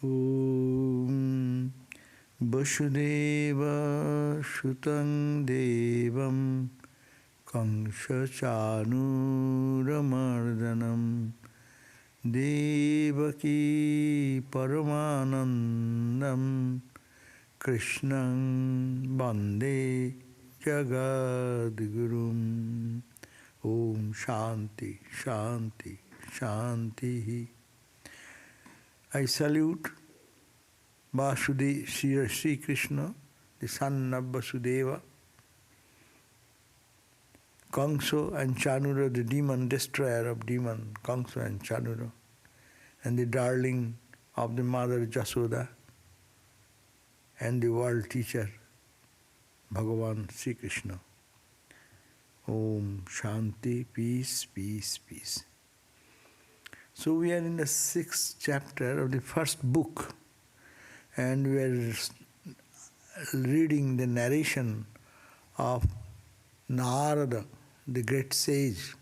Om Vasudeva Shutam Devam Kamsa Chanuramardanam Devaki Paramanandam Krishnam Bande Jagadgurum. Om Shanti, Shanti, Shanti. I salute Vasudeva, Sri Krishna, the son of Vasudeva, Kamsa and Chanura, the demon destroyer of demon, Kamsa and Chanura, and the darling of the mother Jasoda, and the world teacher, Bhagavan Sri Krishna. Om Shanti, peace, peace, peace. So we are in the 6th chapter of the first book, and we are reading the narration of Narada, the great sage,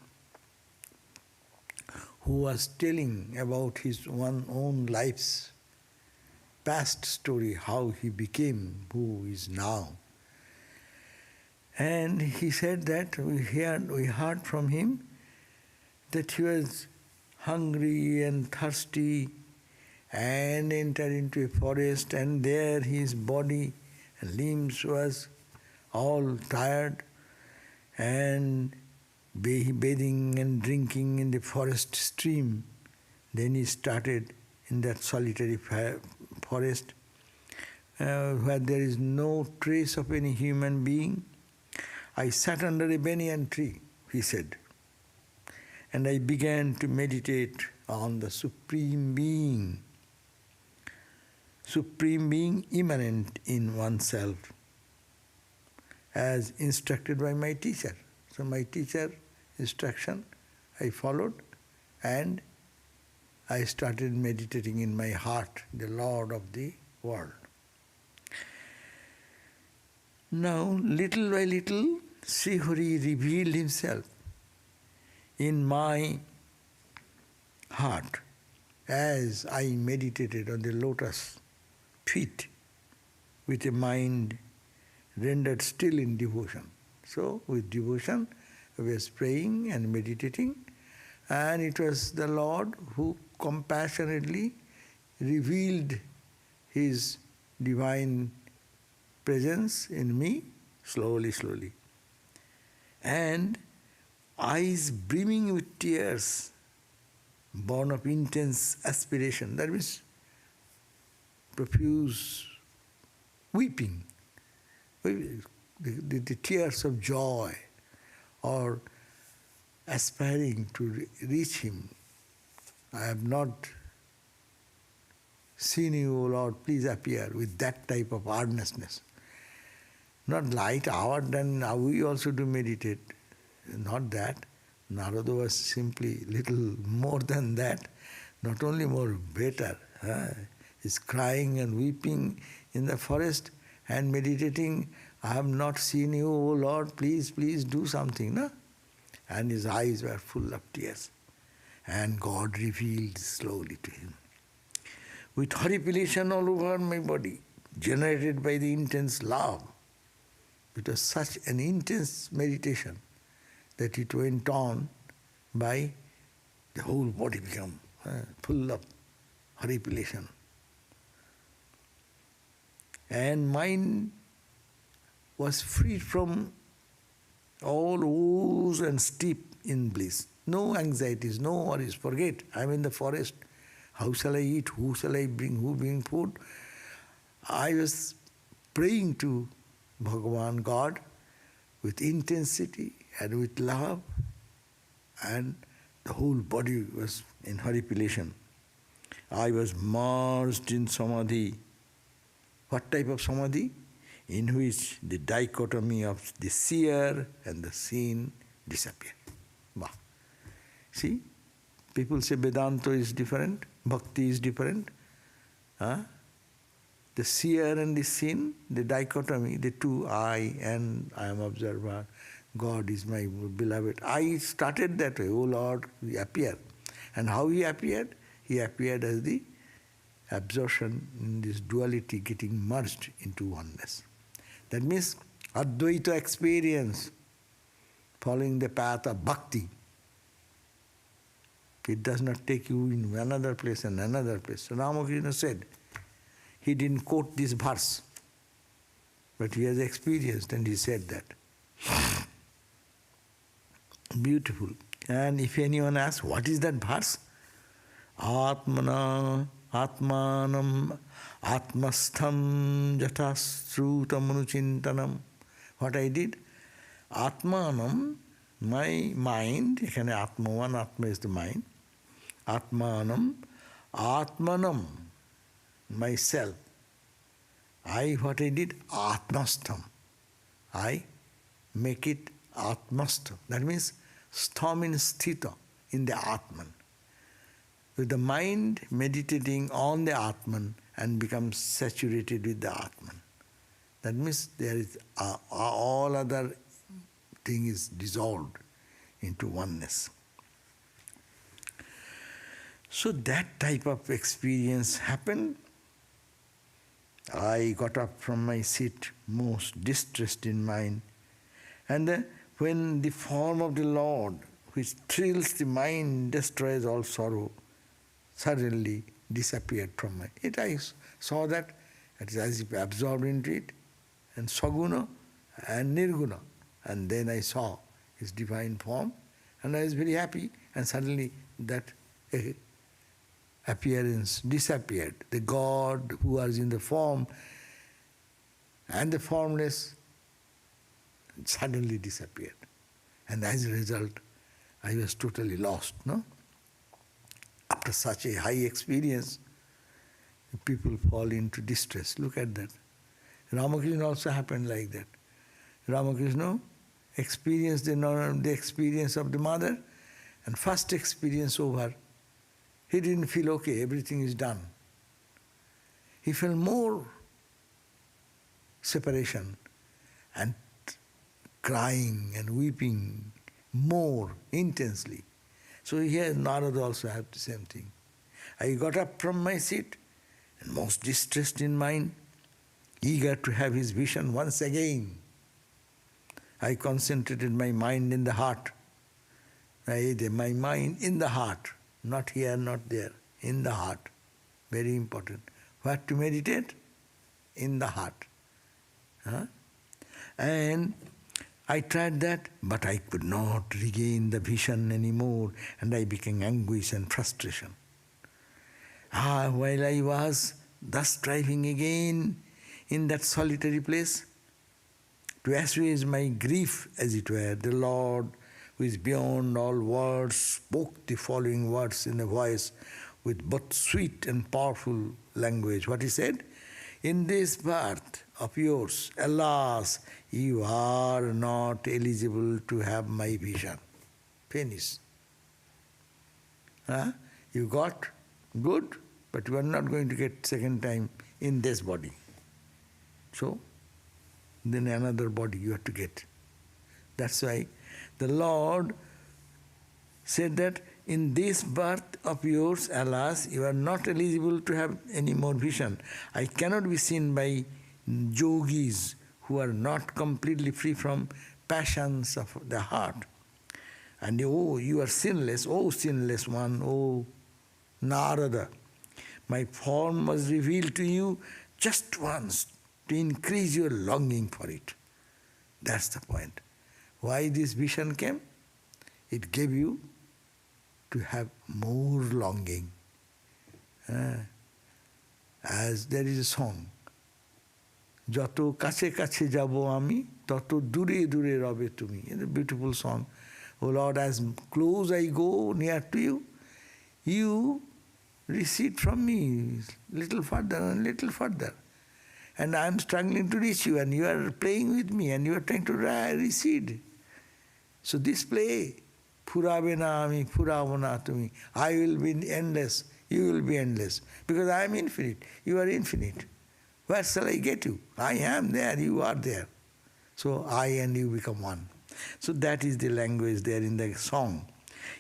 who was telling about his own life's past story, how he became who he is now. And he said that we heard from him that he was hungry and thirsty and entered into a forest, and there his body and limbs was all tired, and bathing and drinking in the forest stream. Then he started in that solitary forest where there is no trace of any human being. I sat under a banyan tree, he said, and I began to meditate on the Supreme Being immanent in oneself, as instructed by my teacher. So my teacher instruction I followed, and I started meditating in my heart, the Lord of the world. Now, little by little, Sri Hari revealed himself in my heart as I meditated on the lotus feet with a mind rendered still in devotion. So, with devotion, I was praying and meditating, and it was the Lord who compassionately revealed His divine presence in me, slowly, slowly. And eyes brimming with tears, born of intense aspiration, that means profuse weeping, the tears of joy, or aspiring to reach Him. I have not seen you, O Lord, please appear, with that type of earnestness. Not light hour, then we also do meditate. Not that. Narada was simply little more than that. Not only more, better. He's crying and weeping in the forest and meditating. I have not seen you, O Lord, please, please do something. No? And his eyes were full of tears. And God revealed slowly to him. With horripilation all over my body, generated by the intense love. It was such an intense meditation that it went on by the whole body become full of horripilation. And mind was freed from all woes and steep in bliss. No anxieties, no worries. Forget, I'm in the forest. How shall I eat? Who shall I bring? Who bring food? I was praying to Bhagavan, God, with intensity and with love, and the whole body was in horripilation. I was merged in samadhi. What type of samadhi? In which the dichotomy of the seer and the seen disappear. Bah. See, people say Vedanta is different, Bhakti is different. The seer and the seen, the dichotomy, the two, I and I am observer, God is my beloved. I started that way, O Lord, He appeared. And how He appeared? He appeared as the absorption in this duality getting merged into oneness. That means Advaita experience, following the path of bhakti. It does not take you in another place and another place. So Ramakrishna said, he didn't quote this verse, but he has experienced and he said that. Beautiful. And if anyone asks, what is that verse? Atmana, Atmanam, Atmastham, Jatasrutam Anuchintanam. What I did? Atmanam, my mind, ekhane Atma one, Atma is the mind. Atmanam, Atmanam, myself. What I did? Atmastham. I make it Atmastham. That means stham means sthita, in the Atman. With the mind meditating on the Atman and becomes saturated with the Atman. That means there is all other thing is dissolved into oneness. So that type of experience happened. I got up from my seat most distressed in mind. And when the form of the Lord, which thrills the mind, destroys all sorrow, suddenly disappeared from my it. I saw that it is as if absorbed into it, and Saguna and Nirguna. And then I saw his divine form, and I was very happy, and suddenly that appearance disappeared. The God who was in the form and the formless suddenly disappeared. And as a result, I was totally lost, no? After such a high experience, people fall into distress. Look at that. Ramakrishna also happened like that. Ramakrishna experienced the experience of the mother, and first experience over, he didn't feel okay, everything is done. He felt more separation and crying and weeping more intensely. So here Narada also had the same thing. I got up from my seat and most distressed in mind, eager to have his vision once again. I concentrated my mind in the heart. My mind in the heart, not here, not there, in the heart. Very important. What to meditate? In the heart. And I tried that, but I could not regain the vision anymore, and I became anguish and frustration. While I was thus striving again in that solitary place, to assuage my grief, as it were, the Lord, who is beyond all words, spoke the following words in a voice with both sweet and powerful language. What he said? In this birth of yours, alas, you are not eligible to have my vision. Finish. You got good, but you are not going to get second time in this body. So, then another body you have to get. That's why the Lord said that in this birth of yours, alas, you are not eligible to have any more vision. I cannot be seen by yogis who are not completely free from passions of the heart. And you are sinless, sinless one, Narada. My form was revealed to you just once to increase your longing for it. That's the point. Why this vision came? It gave you to have more longing. As there is a song, Jato kache kache jabo ami, tato dure dure rabe tumi. It's a beautiful song. Oh Lord, as close I go near to you, you recede from me little further and little further. And I am struggling to reach you, and you are playing with me, and you are trying to recede. So this play, Purabena ami, Puravana tumi, I will be endless, you will be endless. Because I am infinite, you are infinite. Where shall I get you? I am there, you are there. So I and you become one. So that is the language there in the song.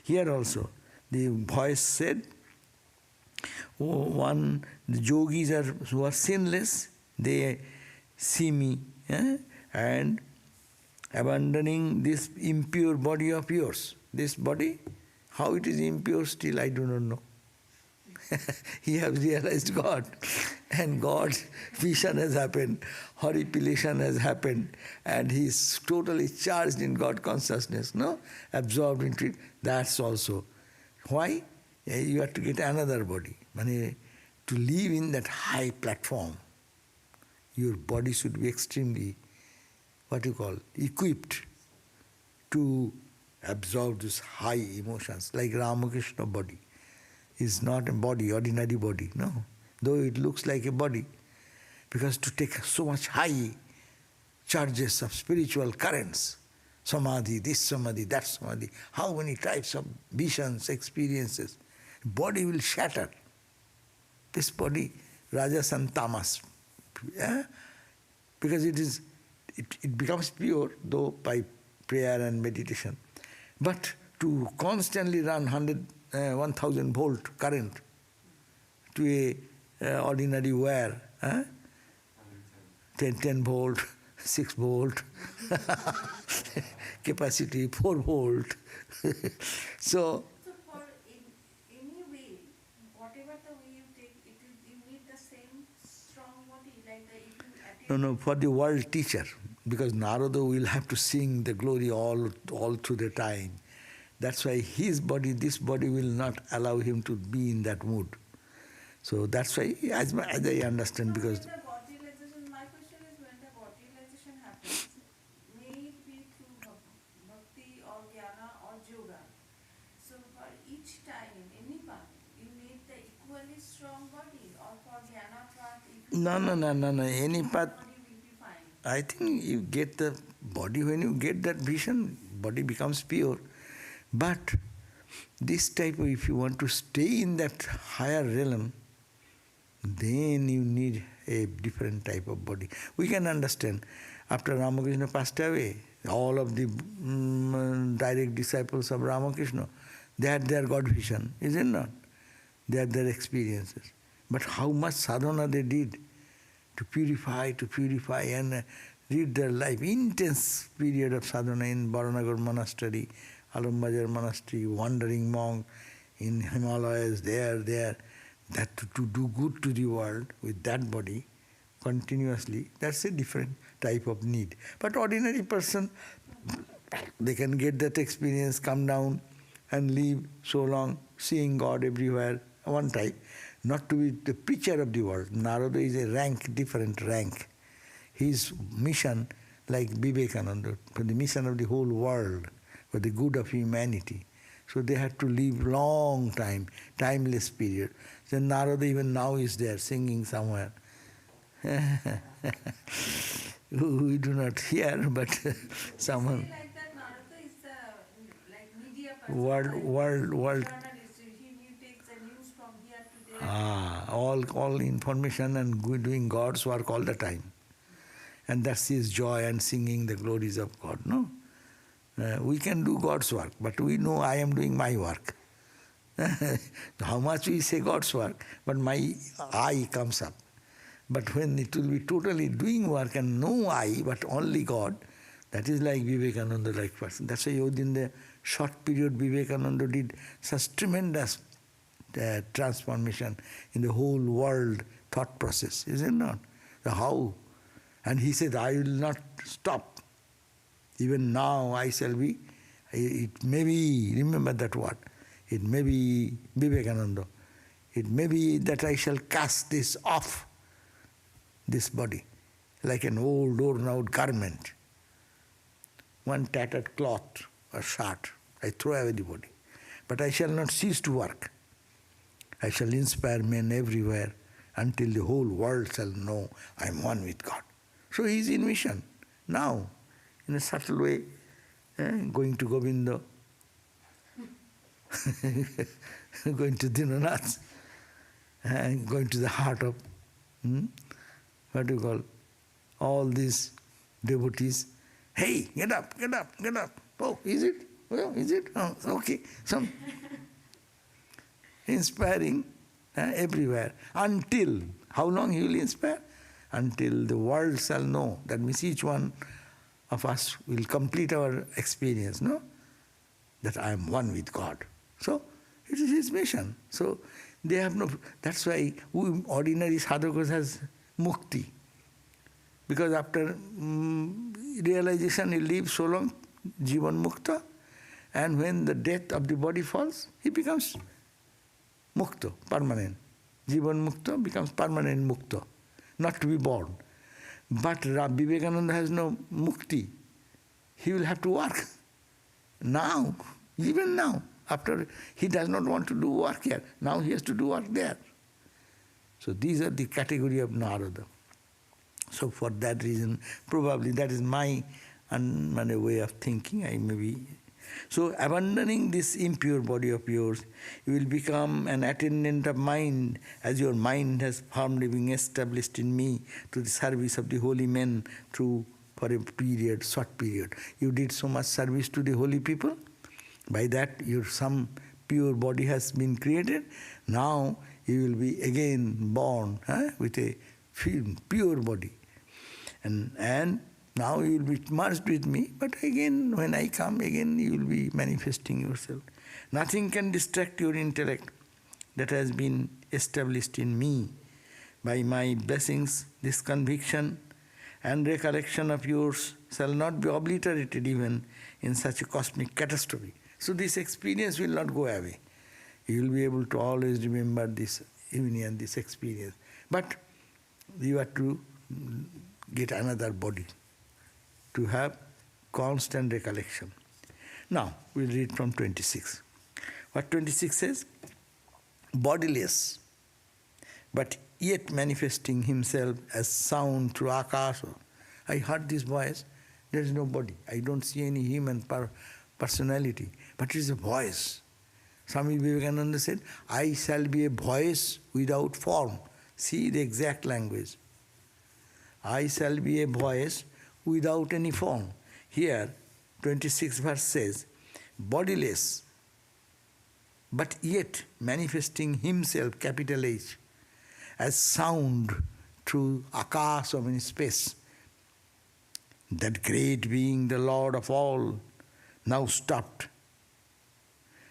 Here also, the voice said, The yogis who are sinless, they see me, and abandoning this impure body of yours. This body, how it is impure still I do not know. He has realized God, and God's vision has happened, horripilation has happened, and he is totally charged in God consciousness, no? Absorbed into it. That's also. Why? You have to get another body. To live in that high platform, your body should be extremely, equipped to absorb these high emotions, like Ramakrishna body. Is not a body, ordinary body, no. Though it looks like a body, because to take so much high charges of spiritual currents, samadhi, this samadhi, that samadhi, how many types of visions, experiences, body will shatter. This body, rajas and tamas, because it becomes pure, though by prayer and meditation. But to constantly run 1,000 volt current to a ordinary wire, 10 volt, 6 volt, capacity 4 volt. So for any way, whatever the way you take, you need the same strong body, like if you no, for the world teacher, because Narada will have to sing the glory all through the time. That's why his body, this body will not allow him to be in that mood. So that's why, as I understand, because... When the body realization, my question is, when the body realization happens, may it be through bhakti or jnana or yoga. So for each time, any path, you need the equally strong body, or for jnana path, No. Any path, body will be fine. I think you get the body, when you get that vision, body becomes pure. But this type of, if you want to stay in that higher realm, then you need a different type of body. We can understand, after Ramakrishna passed away, all of the direct disciples of Ramakrishna, they had their God vision, is it not? They had their experiences. But how much sadhana they did to purify and lead their life. Intense period of sadhana in Baranagar monastery, Alambajar monastery, wandering monk in Himalayas, there, that to do good to the world with that body continuously, that's a different type of need. But ordinary person, they can get that experience, come down and live so long, seeing God everywhere, one type. Not to be the preacher of the world. Narada is a rank, different rank. His mission, like Vivekananda, for the mission of the whole world, for the good of humanity. So they had to live long time, timeless period. So Narada even now is there singing somewhere. We do not hear, but someone... Like that, Narada is the media person. World. He takes the news from here to there. All information and doing God's work all the time. And that's his joy and singing the glories of God, no? We can do God's work, but we know I am doing my work. How much we say God's work, but my I comes up. But when it will be totally doing work and no I, but only God, that is like Vivekananda like person. That's why in the short period Vivekananda did such tremendous transformation in the whole world thought process, is it not? The how. And he said, I will not stop. Even now I shall be, it may be, remember that word, it may be Vivekananda, it may be that I shall cast this off, this body, like an old worn-out garment. One tattered cloth or shirt, I throw away the body. But I shall not cease to work. I shall inspire men everywhere until the whole world shall know I am one with God. So he is in mission now, in a subtle way, going to Govinda, going to Dinanath, going to the heart of, what do you call, all these devotees. Hey, get up. Oh, is it? Well, is it? Oh, okay. Some inspiring everywhere. Until, how long he will inspire? Until the world shall know. That means each one of us will complete our experience, no? That I am one with God. So, it is his mission. So, they have no, that's why we ordinary sadhakas has mukti. Because after realization he lives so long, jivan mukta, and when the death of the body falls, he becomes mukta, permanent. Jivan mukta becomes permanent mukta, not to be born. But Vivekananda has no mukti. He will have to work. Now, even now, after he does not want to do work here, now he has to do work there. So these are the category of Narada. So for that reason, probably that is my way of thinking. I may be. So abandoning this impure body of yours, you will become an attendant of mind, as your mind has firmly been established in me to the service of the holy men for a period, short period. You did so much service to the holy people. By that, some pure body has been created. Now you will be again born with a pure body. And now you will be merged with me, but again, when I come again, you will be manifesting yourself. Nothing can distract your intellect that has been established in me. By my blessings, this conviction and recollection of yours shall not be obliterated even in such a cosmic catastrophe. So this experience will not go away. You will be able to always remember this union, this experience. But you have to get another body to have constant recollection. Now, we'll read from 26. What 26 says? Bodiless, but yet manifesting himself as sound through akasha. I heard this voice, there is no body. I don't see any human personality, but it is a voice. Swami Vivekananda said, I shall be a voice without form. See the exact language. I shall be a voice without any form. Here, 26 verse says, bodiless, but yet manifesting himself, capital H, as sound through akasha, in space. That great being, the Lord of all, now stopped,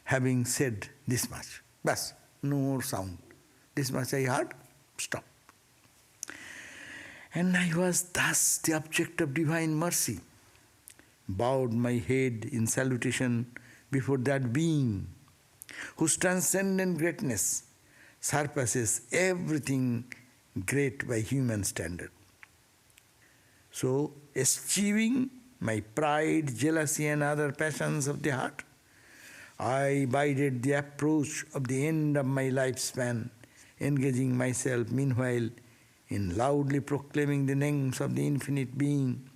having said this much. Bas, no more sound. This much I heard, stop. And I was thus the object of divine mercy, bowed my head in salutation before that being, whose transcendent greatness surpasses everything great by human standard. So, eschewing my pride, jealousy, and other passions of the heart, I bided the approach of the end of my lifespan, engaging myself meanwhile in loudly proclaiming the names of the infinite being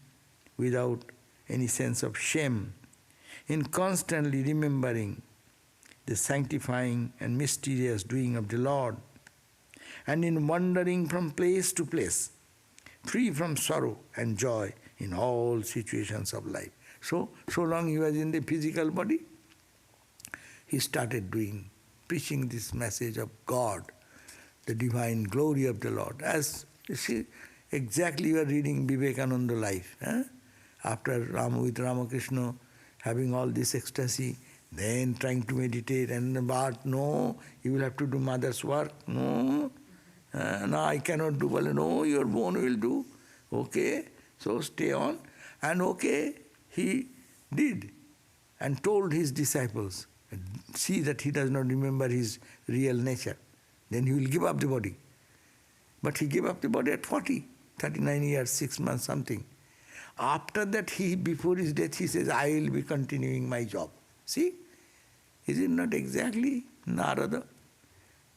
without any sense of shame, in constantly remembering the sanctifying and mysterious doing of the Lord, and in wandering from place to place, free from sorrow and joy in all situations of life. So long he was in the physical body, he started preaching this message of God, the divine glory of the Lord. As you see, exactly you are reading Vivekananda life. After with Ramakrishna having all this ecstasy, then trying to meditate, but no, you will have to do mother's work. No, I cannot do. Well, no, your bone will do. Okay, so stay on. And okay, he did and told his disciples, see that he does not remember his real nature. Then he will give up the body. But he gave up the body at 40, 39 years, 6 months, something. After that, before his death, he says, I will be continuing my job. See? Is it not exactly Narada?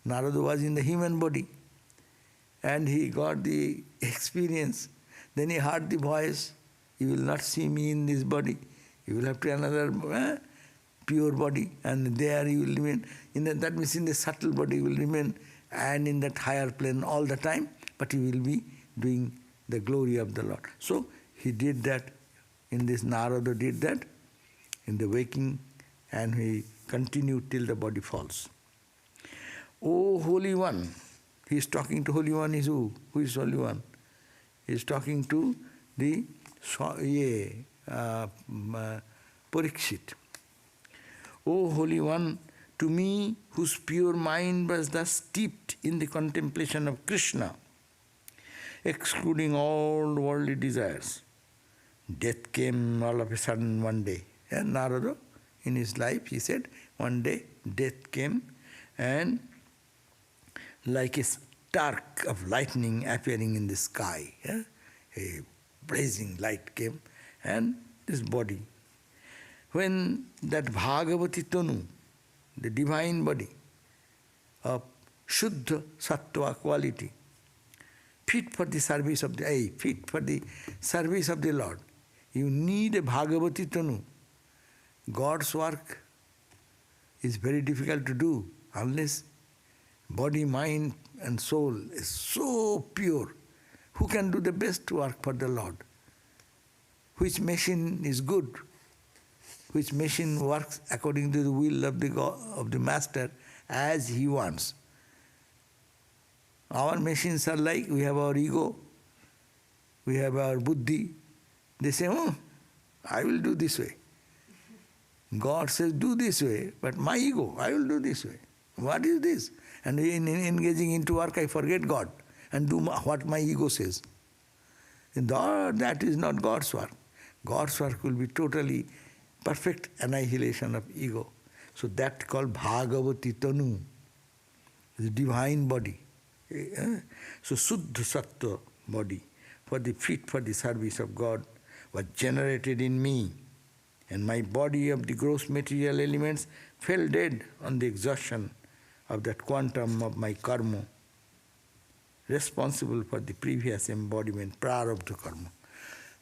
Narada was in the human body. And he got the experience. Then he heard the voice, you will not see me in this body. You will have to another pure body. And there you will remain. That means in the subtle body you will remain, and in that higher plane all the time. But you will be doing the glory of the Lord. So he did that. In this, Narada did that in the waking, and he continued till the body falls. O Holy One. He is talking to Holy One is who? Who is Holy One? He is talking to the Parikshit. O Holy One, to me, whose pure mind was thus steeped in the contemplation of Krishna, excluding all worldly desires, death came all of a sudden one day. And Narada, in his life, he said, one day death came, and like a spark of lightning appearing in the sky, a blazing light came, and this body. When that Bhagavati Tanu, the divine body of Shuddha Sattva quality, fit for the service of the Lord. You need a Bhagavati Tanu. God's work is very difficult to do unless body, mind and soul is so pure. Who can do the best work for the Lord? Which machine is good? Which machine works according to the will of the God, of the Master as he wants? Our machines are like, we have our ego, we have our buddhi. They say, oh, I will do this way. God says, do this way, but my ego, I will do this way. What is this? And in engaging into work, I forget God and do what my ego says. That is not God's work. God's work will be totally perfect annihilation of ego. So that called Bhagavati Tanu, the divine body. So Suddha Sattva body, fit for the service of God, was generated in me, and my body of the gross material elements fell dead on the exhaustion of that quantum of my karma, responsible for the previous embodiment, prarabdha karma.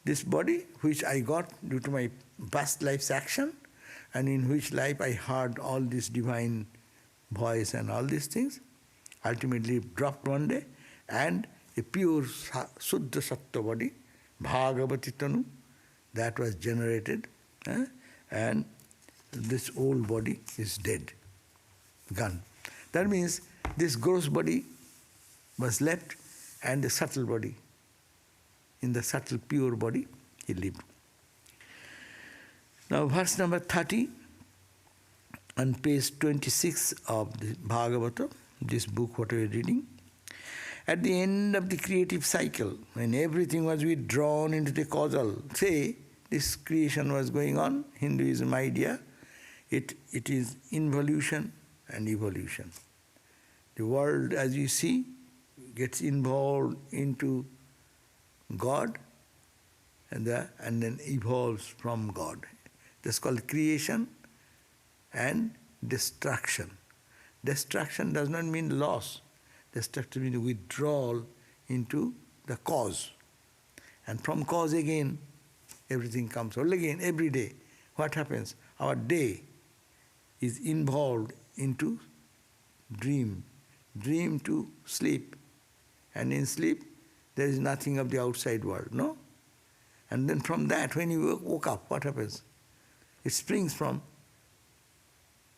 This body, which I got due to my past life's action, and in which life I heard all this divine voice and all these things, ultimately dropped one day, and a pure Suddha Sattva body, Bhagavati Tanu, that was generated, and this old body is dead, gone. That means this gross body was left, and the subtle body, in the subtle pure body, he lived. Now verse number 30, on page 26 of the Bhagavatam, this book what we are reading. At the end of the creative cycle, when everything was withdrawn into the causal, say this creation was going on, Hinduism idea, it is involution and evolution. The world, as you see, gets involved into God and then evolves from God. That's called creation and destruction. Destruction does not mean loss. Destruction means withdrawal into the cause. And from cause again, everything comes. All again, every day, what happens? Our day is involved into dream to sleep. And in sleep, there is nothing of the outside world, no? And then from that, when you woke up, what happens? It springs from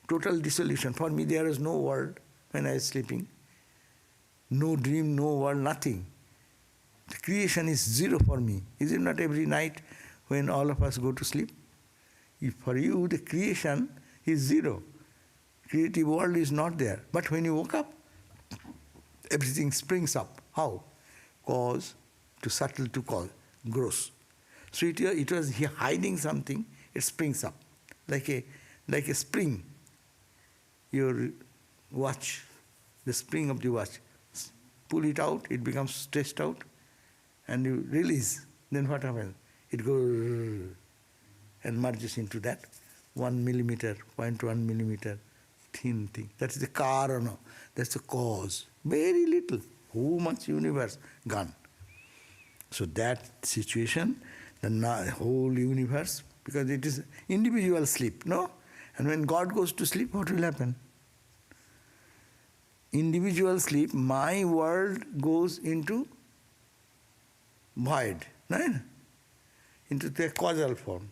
total dissolution. For me, there is no world when I was sleeping. No dream, no world, nothing. The creation is zero for me. Is it not every night when all of us go to sleep? If for you, the creation is zero. Creative world is not there. But when you woke up, everything springs up. How? Cause to subtle to cause, gross. So it was hiding something, it springs up. Like a spring. Your watch, the spring of the watch. Pull it out, it becomes stretched out, and you release. Then what happens? It goes and merges into that 1 millimeter, 0.1 millimeter thin thing. That's the karana, that's the cause. Very little. Who much universe gone. So that situation, the whole universe, because it is individual sleep, no? And when God goes to sleep, what will happen? Individual sleep, my world goes into void, right? Into the causal form.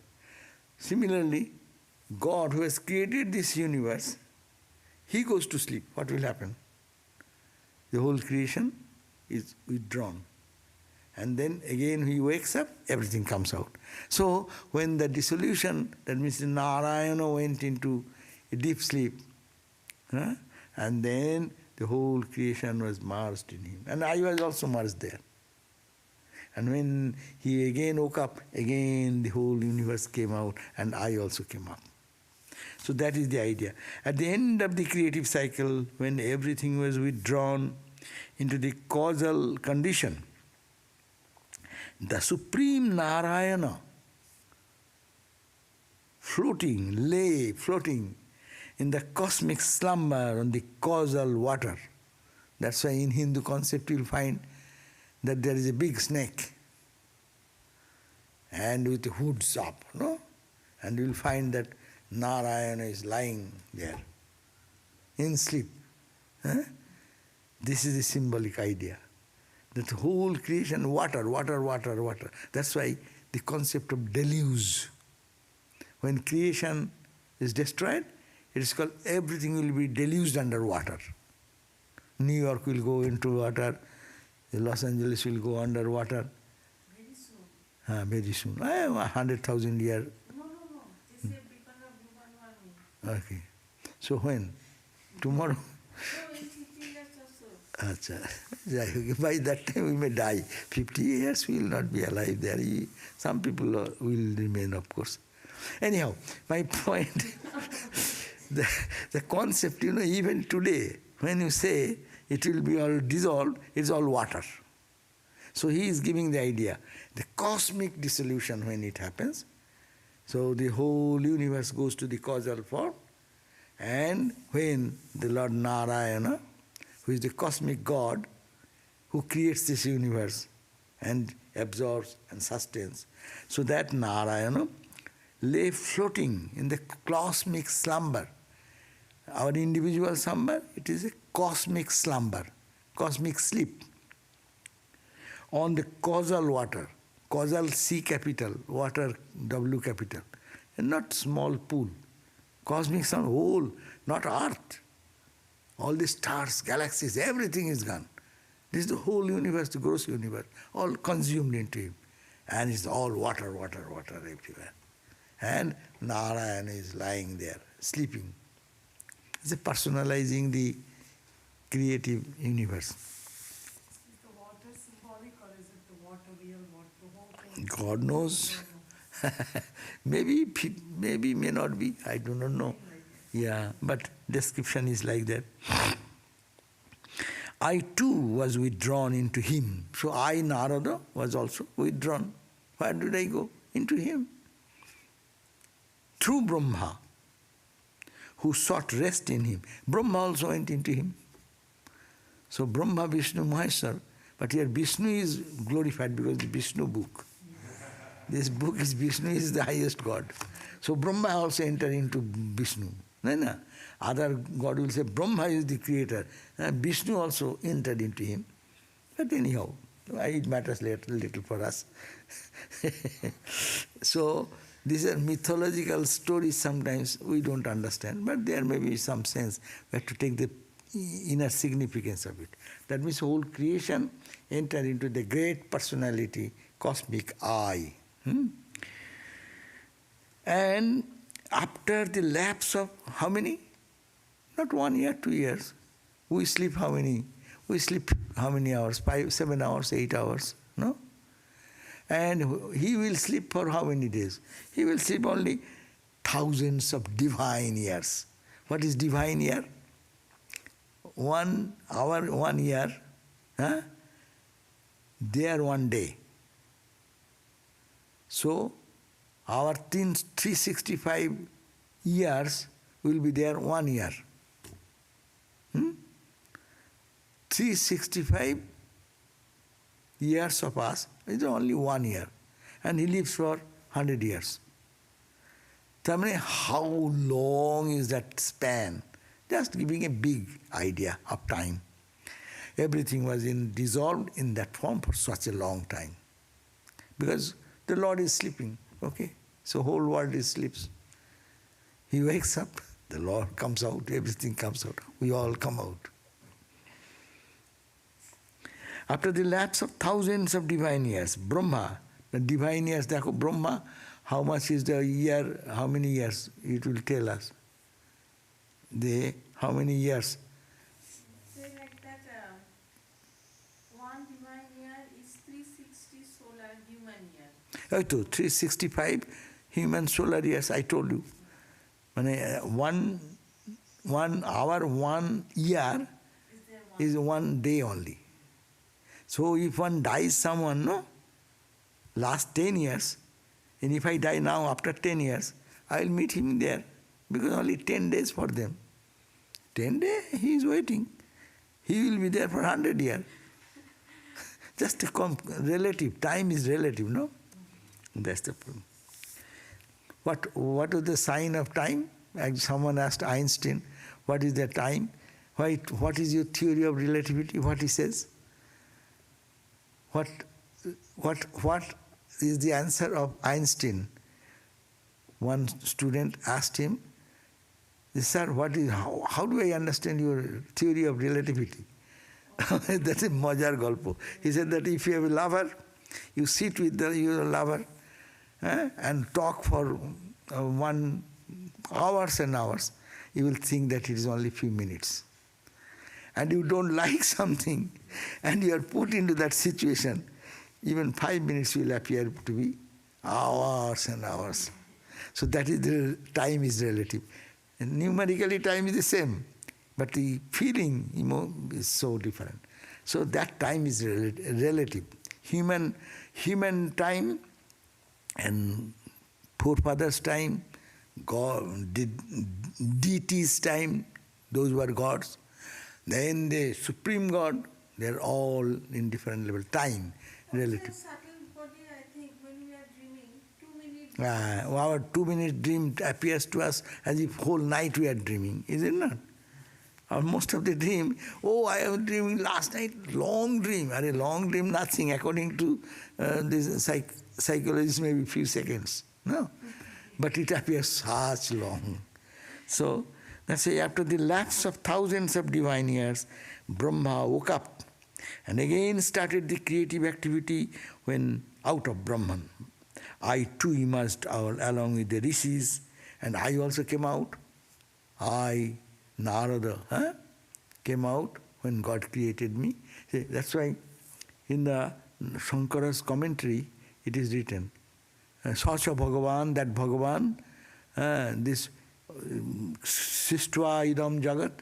Similarly, God who has created this universe, he goes to sleep. What will happen? the whole creation is withdrawn. And then again he wakes up, everything comes out. So when the dissolution, that means Narayana went into a deep sleep, and then the whole creation was merged in him. And I was also merged there. And when he again woke up, again the whole universe came out and I also came up. So that is the idea. At the end of the creative cycle, when everything was withdrawn into the causal condition, the Supreme Narayana floating in the cosmic slumber on the causal water. That's why in Hindu concept you'll find that there is a big snake and with the hoods up, no? And you'll find that Narayana is lying there in sleep. This is the symbolic idea. That whole creation, water. That's why the concept of deluge. When creation is destroyed, it is called everything will be deluged under water. New York will go into water, Los Angeles will go under water. Very soon. Very soon. 100,000 years. No. This year because of global warming. Okay. So when? Tomorrow? No, in 50 years or so. Acha. By that time we may die. 50 years we will not be alive there. Some people will remain, of course. Anyhow, my point, the concept, even today, when you say it will be all dissolved, it's all water. So he is giving the idea, the cosmic dissolution when it happens, so the whole universe goes to the causal form, and when the Lord Narayana, who is the cosmic God, who creates this universe and absorbs and sustains, so that Narayana lay floating in the cosmic slumber. Our individual slumber, it is a cosmic slumber, cosmic sleep. On the causal water, causal C capital, water W capital, and not small pool. Cosmic slumber, whole, not earth. All the stars, galaxies, everything is gone. This is the whole universe, the gross universe, all consumed into him. And it's all water everywhere. And Narayana is lying there, sleeping. It's a personalizing the creative universe. Is the water symbolic or is it the water real, the whole thing? God knows. maybe, may not be. I do not know. Yeah, but description is like that. I too was withdrawn into him. So I, Narada, was also withdrawn. Where did I go? Into him. Through Brahma, who sought rest in him. Brahma also went into him. So Brahma, Vishnu, Maheshwar. But here Vishnu is glorified because the Vishnu book. This book is Vishnu is the highest God. So Brahma also entered into Vishnu. No. Other God will say Brahma is the creator. Vishnu also entered into him. But anyhow, it matters little for us. So these are mythological stories sometimes we don't understand, but there may be some sense. We have to take the inner significance of it. That means whole creation entered into the great personality, cosmic I. And after the lapse of how many? Not 1 year, 2 years. We sleep how many? We sleep how many hours? 5, 7 hours, 8 hours, no? And he will sleep for how many days? He will sleep only thousands of divine years. What is divine year? 1 hour, 1 year. There 1 day. So our 365 years will be there 1 year. 365 years of us is only 1 year. And he lives for 100 years. So, how long is that span? Just giving a big idea of time. Everything was dissolved in that form for such a long time. Because the Lord is sleeping, okay? So whole world is sleeps. He wakes up, the Lord comes out, everything comes out. We all come out. After the lapse of thousands of divine years, Brahma, the divine years, देखो Brahma, how much is the year, how many years, it will tell us. How many years? Say like that, one divine year is 360 solar human year. Oh, 365 human solar years, I told you. One hour, 1 year is 1 day only. So if one dies someone, no, last 10 years, and if I die now after 10 years, I will meet him there, because only 10 days for them. 10 days he is waiting. He will be there for 100 years. Just a relative, time is relative, no? That's the problem. What is the sign of time? Like someone asked Einstein, what is the time? What is your theory of relativity? What he says? What is the answer of Einstein? One student asked him, "Sir, how do I understand your theory of relativity?" That's a majar golpo. He said that if you have a lover, you sit with your lover and talk for 1 hours and hours, you will think that it is only few minutes. And you don't like something, and you are put into that situation, even 5 minutes will appear to be hours and hours. So that is the time is relative. And numerically time is the same, but the feeling is so different. So that time is relative. Human time and forefathers' time, God, deities' time, those were gods. Then the Supreme God, they are all in different level. Time, relative. Also a subtle body, I think, when we are dreaming, 2 minutes. Our 2-minute dream appears to us as if whole night we are dreaming, is it not? Or most of the dream, I was dreaming last night, long dream. A long dream, nothing. According to this psychologists, maybe few seconds. No? But it appears such long. So, let's say after the lapse of thousands of divine years, Brahma woke up and again started the creative activity when out of Brahman. I too emerged along with the rishis, and I also came out. Narada, came out when God created me. See, that's why in the Shankara's commentary it is written, Sacha Bhagavan, that Bhagavan, this Sistva Idam Jagat,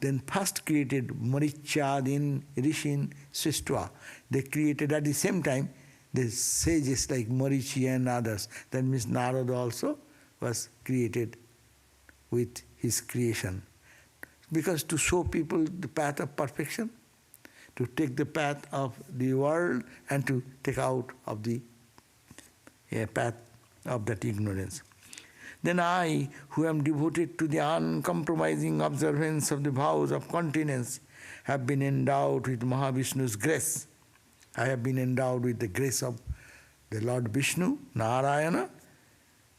then first created Maricha, then Rishin, Sistva. They created at the same time the sages like Marichi and others. That means Narada also was created with his creation. Because to show people the path of perfection, to take the path of the world and to take out of the path of that ignorance. Then I, who am devoted to the uncompromising observance of the vows of continence, have been endowed with Mahavishnu's grace. I have been endowed with the grace of the Lord Vishnu, Narayana,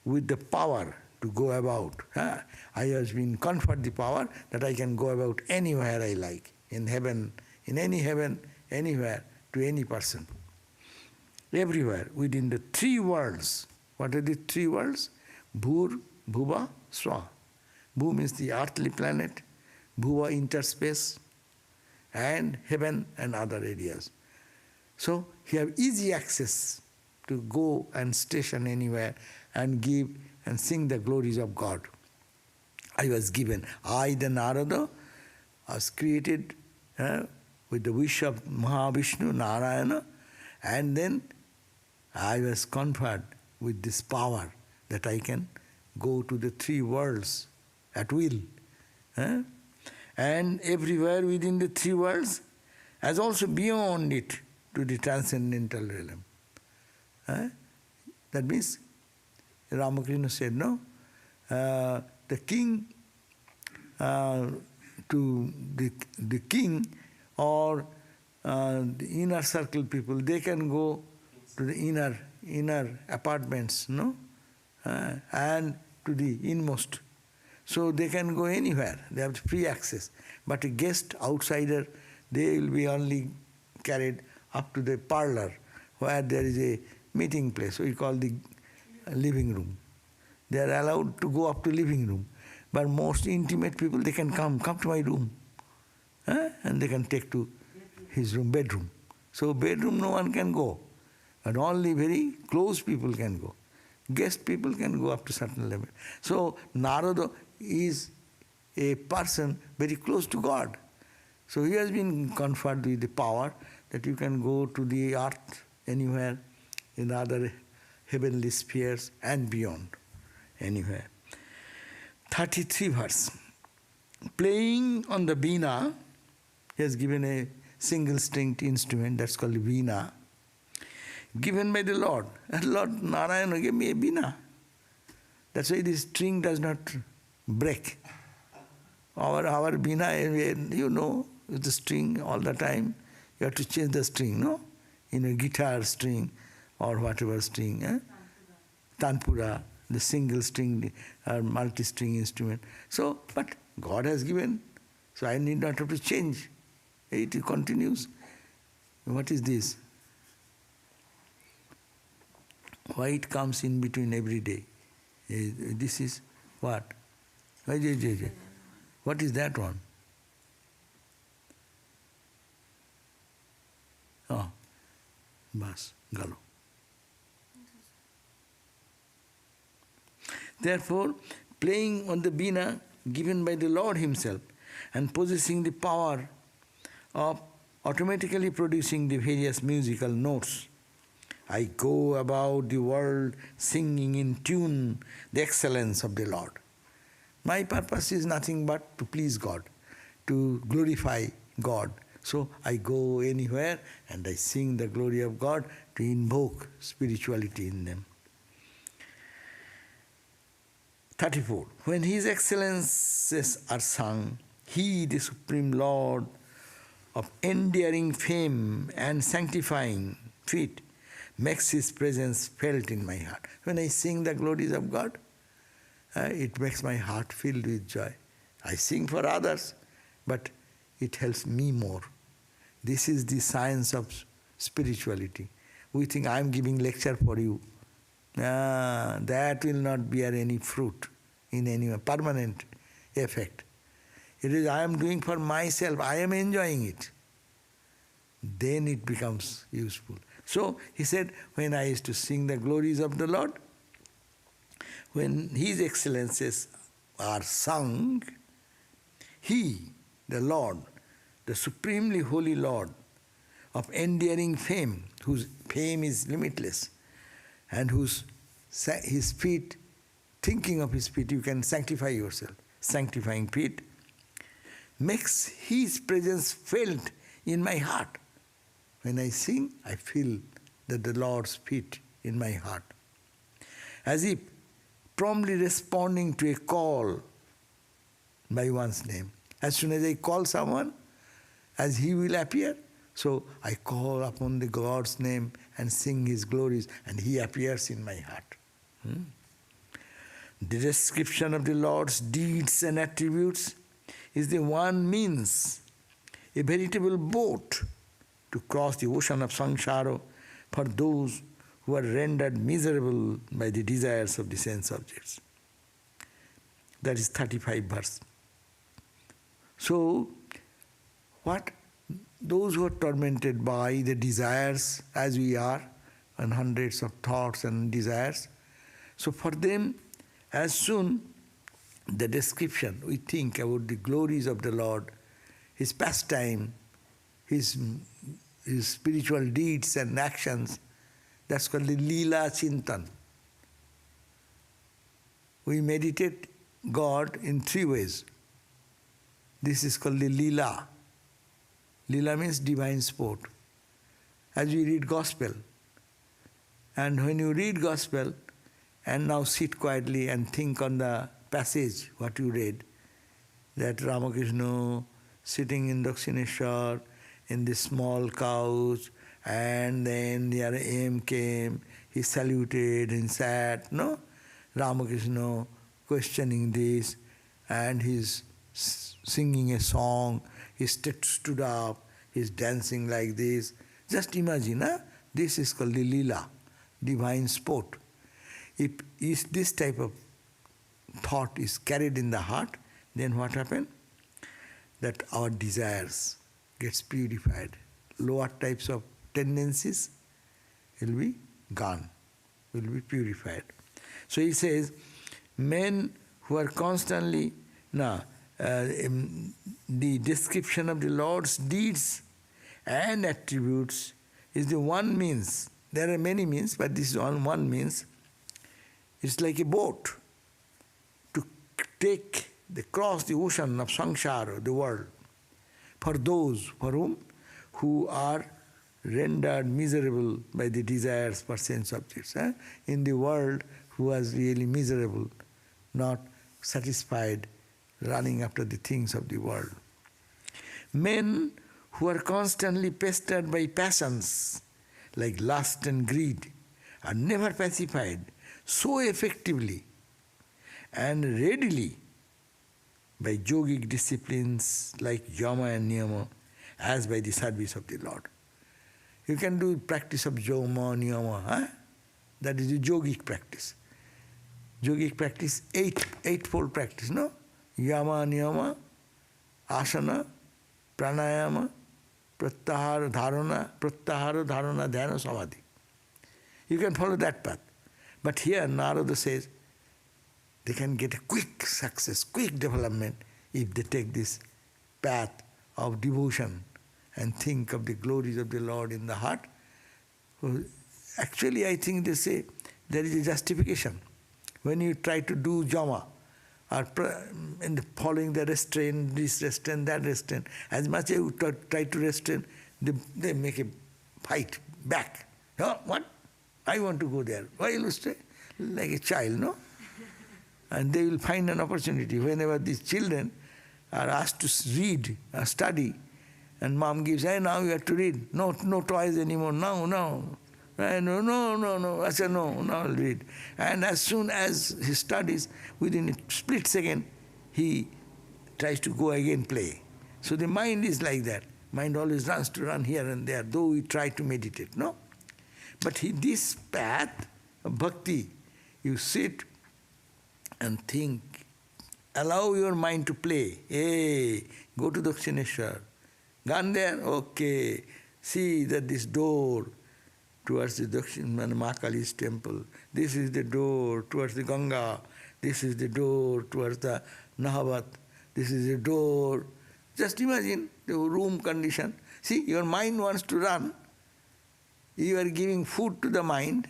with the power to go about. I have been conferred the power that I can go about anywhere I like, in heaven, anywhere, to any person. Everywhere, within the 3 worlds. What are the 3 worlds? Bhur, Bhuva, Swa. Bhu means the earthly planet, Bhuva interspace, and heaven and other areas. So you have easy access to go and station anywhere and give and sing the glories of God. I was given. I, the Narada, was created with the wish of Mahavishnu, Narayana, and then I was conferred with this power that I can go to the 3 worlds at will. And everywhere within the 3 worlds, as also beyond it, to the transcendental realm. That means, Ramakrishna said, no, the king, to the king or the inner circle people, they can go to the inner apartments, no? And to the inmost. So they can go anywhere, they have free access. But a guest, outsider, they will be only carried up to the parlor where there is a meeting place, we call the living room. They are allowed to go up to living room. But most intimate people, they can come to my room. And they can take to his room, bedroom. So bedroom no one can go. But only very close people can go. Guest people can go up to certain level. So Narada is a person very close to God. So he has been conferred with the power that you can go to the earth anywhere, in other heavenly spheres and beyond, anywhere. 33 verse. Playing on the veena, he has given a single stringed instrument that's called veena, given by the Lord. And Lord Narayana gave me a veena. That's why this string does not break. Our veena, you know, with the string all the time. You have to change the string, no? In a guitar string or whatever string. Tanpura, the single string or multi-string instrument. So, but God has given, so I need not have to change. It continues. What is this? Why it comes in between every day? This is what? What is that one? Oh, bas, galo. Therefore, playing on the veena given by the Lord Himself and possessing the power of automatically producing the various musical notes, I go about the world singing in tune the excellence of the Lord. My purpose is nothing but to please God, to glorify God. So I go anywhere and I sing the glory of God to invoke spirituality in them. 34. When His excellences are sung, He, the Supreme Lord of endearing fame and sanctifying feet, makes His presence felt in my heart. When I sing the glories of God, it makes my heart filled with joy. I sing for others, but it helps me more. This is the science of spirituality. We think I am giving lecture for you. That will not bear any fruit in any permanent effect. It is I am doing for myself, I am enjoying it. Then it becomes useful. So he said, when I used to sing the glories of the Lord, when His excellences are sung, He, the Lord, the supremely holy Lord of endearing fame, whose fame is limitless, and whose His feet, thinking of His feet, you can sanctify yourself, sanctifying feet, makes His presence felt in my heart. When I sing, I feel that the Lord's feet in my heart. As if promptly responding to a call by one's name. As soon as I call someone, as he will appear, so I call upon the God's name and sing His glories, and He appears in my heart. The description of the Lord's deeds and attributes is the one means, a veritable boat to cross the ocean of samsara for those who are rendered miserable by the desires of the sense objects. That is 35 verse. So, what? Those who are tormented by the desires, as we are, and hundreds of thoughts and desires, so for them, as soon the description, we think about the glories of the Lord, His pastime, His spiritual deeds and actions, that's called the Leela Chintan. We meditate God in three ways. This is called the Leela. Leela means divine sport. As we read Gospel, and when you read Gospel, and now sit quietly and think on the passage, what you read, that Ramakrishna sitting in Dakshineshwar in this small couch, and then the M came, he saluted and sat, no? Ramakrishna questioning this, and he's singing a song, he stood up, He's dancing like this. Just imagine, this is called the lila, divine sport. If this type of thought is carried in the heart, then what happens? That our desires gets purified. Lower types of tendencies will be gone, will be purified. So he says, men who are constantly, the description of the Lord's deeds and attributes is the one means. There are many means, but this is one means. It's like a boat to cross the ocean of samsara, the world, for those for who are rendered miserable by the desires for sense objects. In the world, who was really miserable, not satisfied, running after the things of the world. Men who are constantly pestered by passions like lust and greed are never pacified so effectively and readily by yogic disciplines like yama and niyama as by the service of the Lord. You can do practice of yama, niyama, that is the yogic practice. Yogic practice, eightfold practice, no? Yama, niyama, asana, pranayama, pratyahara, dharana, dhyana, samadhi. You can follow that path. But here Narada says they can get a quick success, quick development if they take this path of devotion and think of the glories of the Lord in the heart. Actually, I think they say there is a justification. When you try to do jama, or following the restraint, this restraint, that restraint, as much as you try to restrain, they make a fight back. Oh, what? I want to go there. Why you stay? Like a child, no? And they will find an opportunity. Whenever these children are asked to read or study, and mom gives, hey, now you have to read. No toys anymore. No. No. I said, no, I'll read. And as soon as he studies, within a split second, he tries to go again play. So the mind is like that. Mind always runs to run here and there, though we try to meditate, no? But this path of bhakti, you sit and think, allow your mind to play. Hey, go to Dakshineshwar. Gone there? Okay. See that this door towards the Mahakali's temple. This is the door towards the Ganga. This is the door towards the Nahavat. This is the door. Just imagine the room condition. See, your mind wants to run. You are giving food to the mind.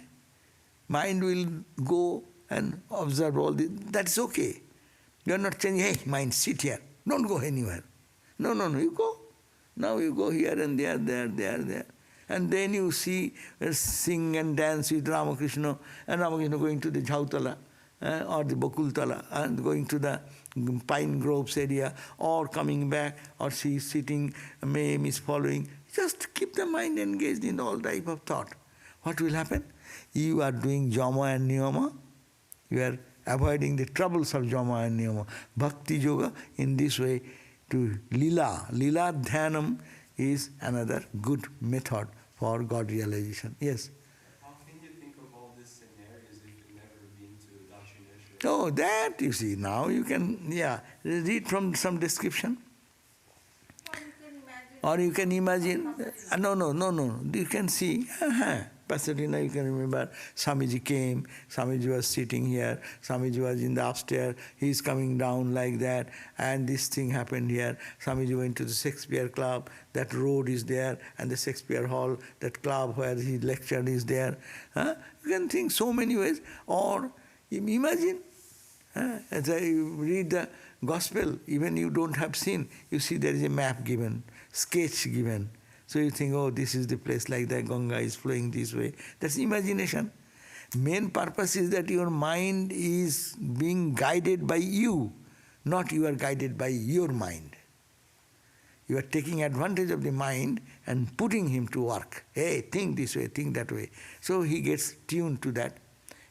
Mind will go and observe all this. That's okay. You are not saying, hey, mind, sit here. Don't go anywhere. No, you go. Now you go here and there. And then you see, sing and dance with Ramakrishna, and Ramakrishna going to the Jhautala or the Bakultala, and going to the Pine Groves area, or coming back, or she is sitting, Mayim is following. Just keep the mind engaged in all type of thought. What will happen? You are doing jama and niyama. You are avoiding the troubles of jama and niyama. Bhakti yoga in this way to lila. Lila dhyanam is another good method for God realization. Yes? How can you think of all these scenarios if you've never been to Dakshineshwar? Oh, that you see, now you can, read from some description. Or you can imagine, no. You can see, Pasadena, you can remember, Swamiji came, Swamiji was sitting here, Swamiji was in the upstairs, he is coming down like that, and this thing happened here. Swamiji went to the Shakespeare Club, that road is there, and the Shakespeare Hall, that club where he lectured is there. You can think so many ways. Or imagine, as I read the Gospel, even you don't have seen, you see there is a map given, sketch given. So you think, oh, this is the place like that, Ganga is flowing this way. That's imagination. Main purpose is that your mind is being guided by you, not you are guided by your mind. You are taking advantage of the mind and putting him to work. Hey, think this way, think that way. So he gets tuned to that.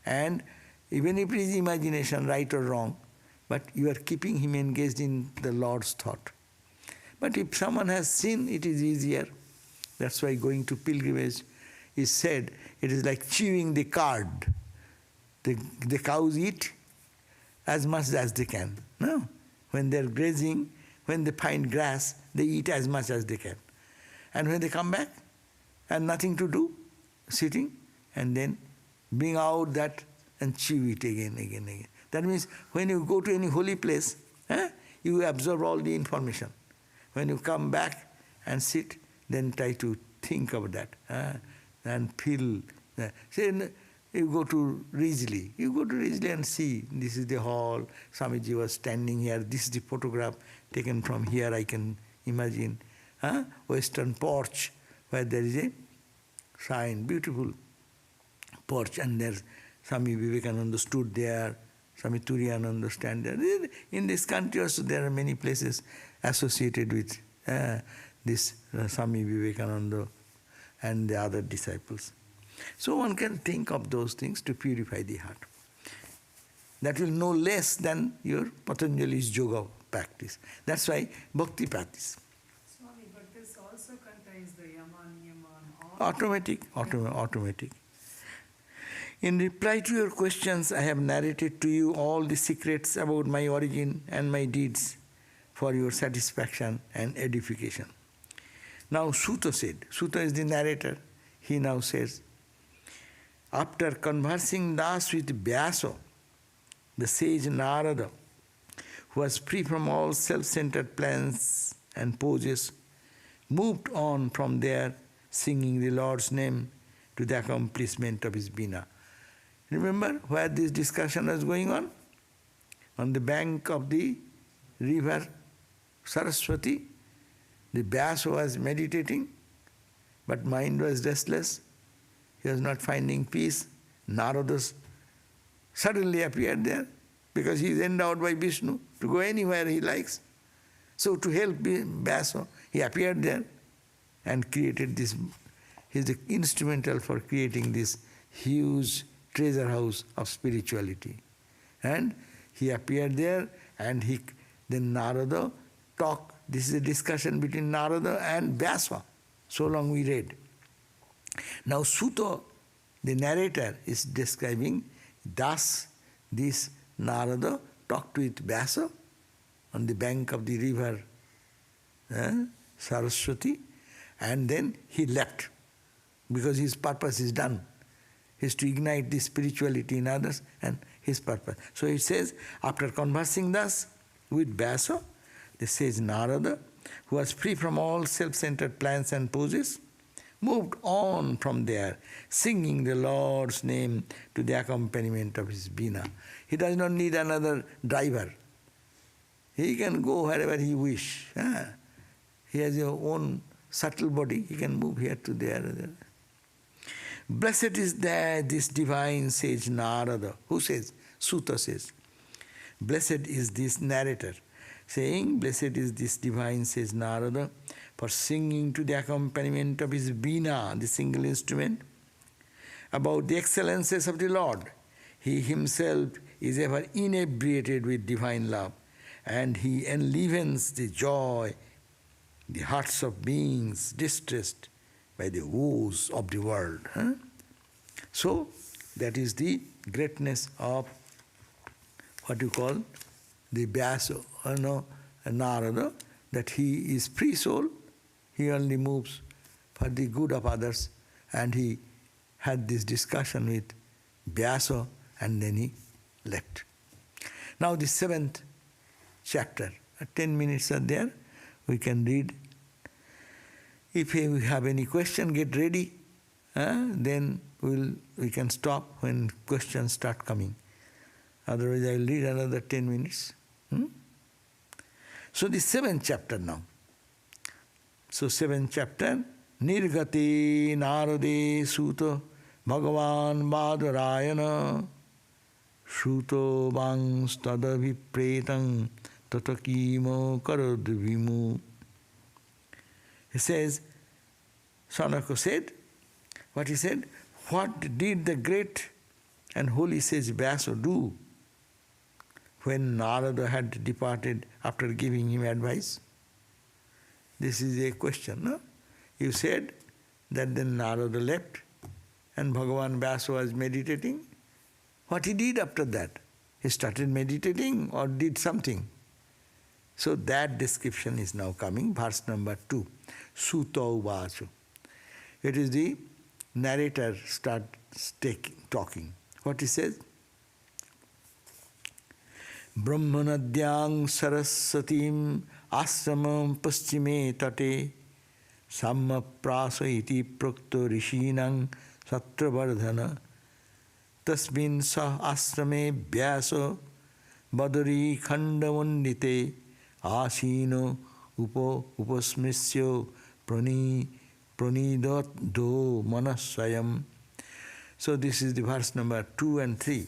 And even if it is imagination, right or wrong, but you are keeping him engaged in the Lord's thought. But if someone has seen, it is easier. That's why going to pilgrimage is said, it is like chewing the cud. The cows eat as much as they can. No? When they're grazing, when they find grass, they eat as much as they can. And when they come back, and nothing to do, sitting, and then bring out that and chew it again. That means when you go to any holy place, you absorb all the information. When you come back and sit, then try to think of that and feel. Say, you go to Ridgely. You go to Ridgely and see, this is the hall, Swamiji was standing here, this is the photograph taken from here, I can imagine. Western porch, where there is a sign, beautiful porch, and there's Swami Vivekananda stood there, Swami Turiyananda stand there. In this country also there are many places associated with this Swami Vivekananda and the other disciples. So one can think of those things to purify the heart. That will no less than your Patanjali's yoga practice. That's why bhakti practice. Swami, but this also contains the yama, niyama, and all. Automatic. In reply to your questions, I have narrated to you all the secrets about my origin and my deeds for your satisfaction and edification. Now Suta said, Suta is the narrator, he now says, after conversing thus with Vyasa, the sage Narada, who was free from all self-centered plans and poses, moved on from there, singing the Lord's name to the accomplishment of his Bina. Remember where this discussion was going on? On the bank of the river Saraswati. The Vyasa was meditating, but mind was restless. He was not finding peace. Narada suddenly appeared there because he is endowed by Vishnu to go anywhere he likes. So to help Vyasa, he appeared there and created this. He is instrumental for creating this huge treasure house of spirituality. And he appeared there and then Narada talked. This is a discussion between Narada and Vyasa. So long we read. Now Suta, the narrator, is describing thus this Narada talked with Vyasa on the bank of the river Saraswati, and then he left because his purpose is done. He is to ignite the spirituality in others and his purpose. So it says, after conversing thus with Vyasa, the sage Narada, who was free from all self-centered plans and poses, moved on from there, singing the Lord's name to the accompaniment of his Bina. He does not need another driver. He can go wherever he wishes. He has his own subtle body. He can move here to there. Blessed is this divine sage Narada. Who says? Suta says. Blessed is this narrator, saying, blessed is this divine sage Narada, for singing to the accompaniment of his Bina, the single instrument, about the excellences of the Lord. He himself is ever inebriated with divine love, and he enlivens the joy, the hearts of beings distressed by the woes of the world. So, that is the greatness of what you call the Vyasa, Narada, that he is free soul, he only moves for the good of others, and he had this discussion with Vyasa and then he left. Now the 7th chapter, 10 minutes are there, we can read. If you have any question, get ready, then we can stop when questions start coming. Otherwise I will read another 10 minutes. So the 7th chapter now. So 7th chapter, Nirgate Narade Suta Bhagavan Badarayana Shuto Bangs Tadavipretam Tatakimo Karadvimu. He says, Sanaka said, what he said, what did the great and holy sage Vyasa do when Narada had departed after giving him advice? This is a question, no? You said that then Narada left and Bhagavan Vyasa was meditating. What he did after that? He started meditating or did something. So that description is now coming, verse number 2. Sutta uvachu. It is the narrator starts talking. What he says? Brahmanadyang sarasatim asramam paschime tate samma prasa iti prokto rishinang satravardhana tasmin sah asrame vyasa badari khandamundite asino upasmisyo pranidat do manasayam. So this is the verse number 2 and 3.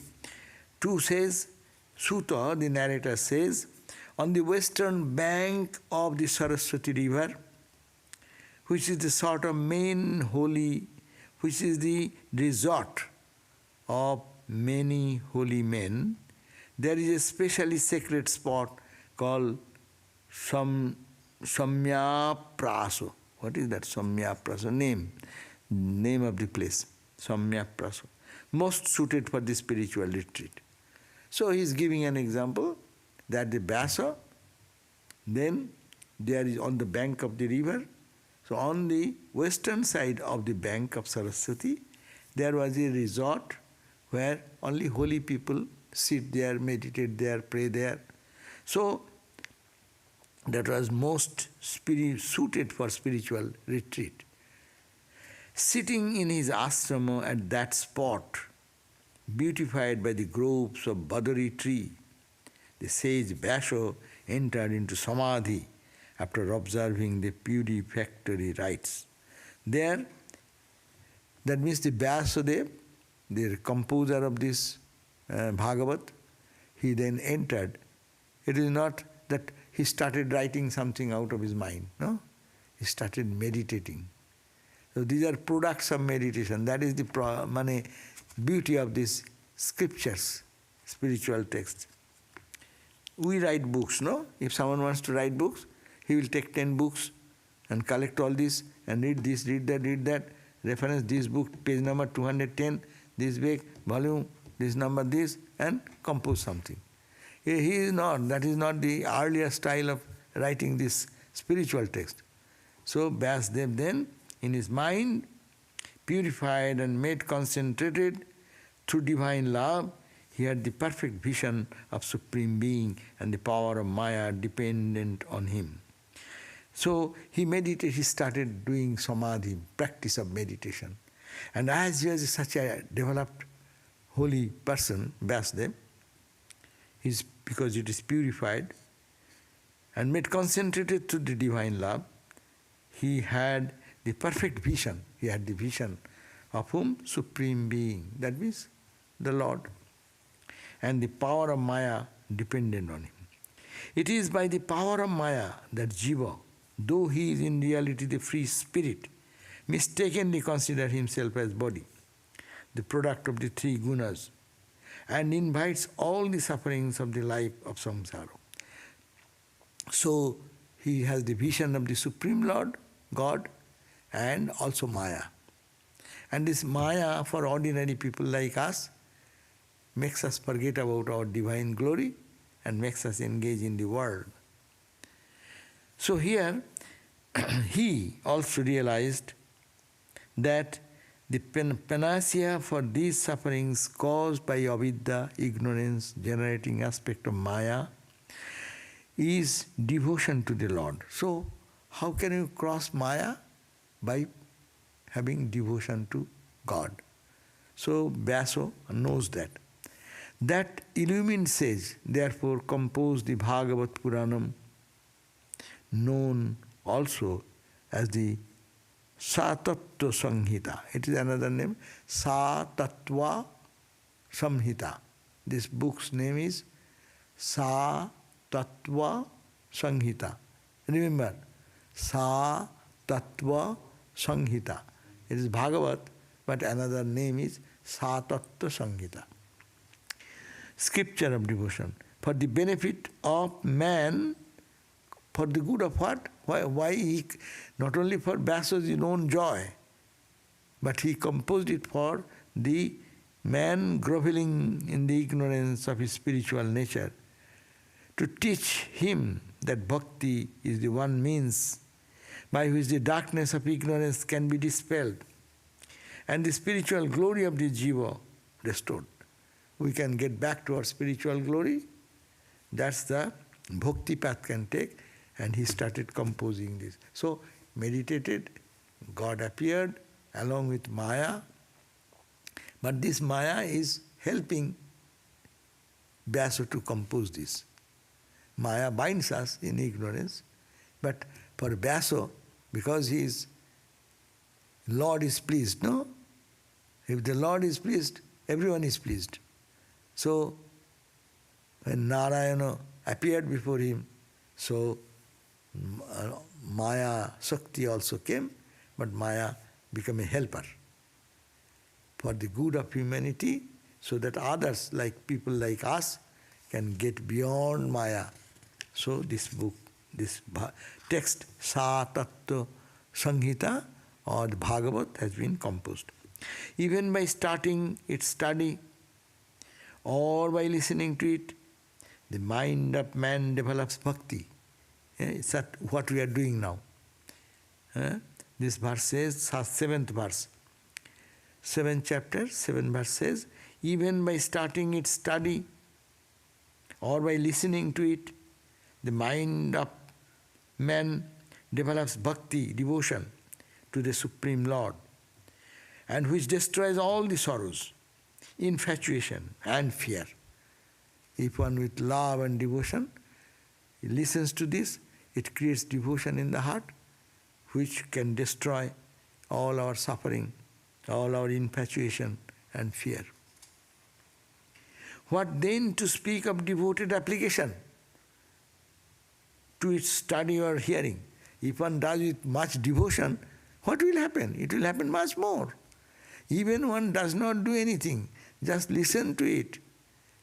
2 says, Sutta, the narrator says, on the western bank of the Saraswati river, which is the sort of main holy, which is the resort of many holy men, there is a specially sacred spot called Samya Praso. What is that Samya Praso? Name of the place. Samya Praso. Most suited for the spiritual retreat. So he is giving an example that the Vyasa, then there is on the bank of the river. So on the western side of the bank of Saraswati, there was a resort where only holy people sit there, meditate there, pray there. So that was most suited for spiritual retreat. Sitting in his ashrama at that spot, beautified by the groves of Badari tree, the sage Vyasa entered into Samadhi after observing the purificatory rites. There, that means the Vyasadeva, the composer of this Bhagavat, he then entered. It is not that he started writing something out of his mind, no? He started meditating. So these are products of meditation. That is the beauty of these scriptures, spiritual texts. We write books, no? If someone wants to write books, he will take 10 books and collect all this and read this, read that, reference this book, page number 210, this book, volume, this number, this, and compose something. He is not, that is not the earlier style of writing this spiritual text. So Vyasadeva then, in his mind, purified and made concentrated through divine love, he had the perfect vision of Supreme Being and the power of Maya dependent on him. So he meditated, he started doing samadhi, practice of meditation. And as he was such a developed holy person, Vyasadeva, because it is purified and made concentrated through the divine love, he had the perfect vision. He had the vision of whom? Supreme Being. That means the Lord. And the power of Maya dependent on him. It is by the power of Maya that Jiva, though he is in reality the free spirit, mistakenly considers himself as body, the product of the three gunas, and invites all the sufferings of the life of samsara. So he has the vision of the Supreme Lord, God, and also Maya. And this Maya, for ordinary people like us, makes us forget about our divine glory and makes us engage in the world. So here, he also realized that the panacea for these sufferings caused by avidya, ignorance, generating aspect of Maya, is devotion to the Lord. So, how can you cross Maya? By having devotion to God. So, Vyasa knows that. That illumined sage, therefore, composed the Bhagavat Puranam, known also as the Satattva Samhita. It is another name, Satattva Samhita. This book's name is Satattva Samhita. Remember, Satattva Samhita. It is Bhagavat, but another name is Satattva Samhita. Scripture of devotion. For the benefit of man, For the good of what? Why he, not only for Vyasa's own joy, but he composed it for the man groveling in the ignorance of his spiritual nature, to teach him that bhakti is the one means by which the darkness of ignorance can be dispelled and the spiritual glory of the jiva restored. We can get back to our spiritual glory. That's the bhakti path can take, and he started composing this. So, meditated, God appeared along with Maya, but this Maya is helping Vyasa to compose this. Maya binds us in ignorance, but for Vyasa, because his Lord is pleased, no? If the Lord is pleased, everyone is pleased. So, when Narayana appeared before him, so Maya Shakti also came, but Maya became a helper for the good of humanity, so that others, like people like us, can get beyond Maya. So this book, this text, Sa Tattva Sanghita or the Bhagavat has been composed. Even by starting its study or by listening to it, the mind of man develops bhakti. It's what we are doing now. This verse says, 7th verse, 7th chapter, 7th verse says, even by starting its study or by listening to it, the mind of man develops bhakti, devotion to the Supreme Lord, and which destroys all the sorrows, infatuation and fear. If one with love and devotion listens to this, it creates devotion in the heart, which can destroy all our suffering, all our infatuation and fear. What then to speak of devoted application to its study or hearing? If one does with much devotion, what will happen? It will happen much more. Even one does not do anything, just listen to it.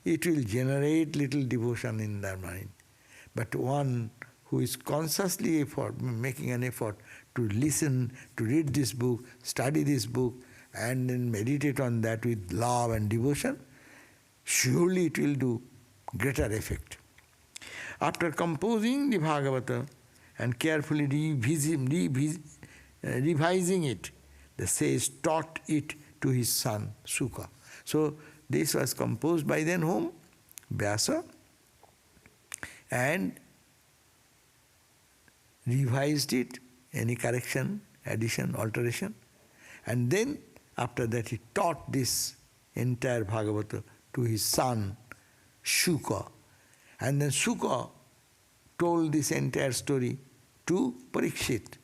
It will generate little devotion in their mind. But one who is consciously making an effort to listen, to read this book, study this book, and then meditate on that with love and devotion, surely it will do greater effect. After composing the Bhagavata and carefully revising it, the sage taught it to his son, Sukha. So, this was composed by then whom? Vyasa, and revised it, any correction, addition, alteration, and then after that he taught this entire Bhagavata to his son, Shuka. And then Shuka told this entire story to Parikshit.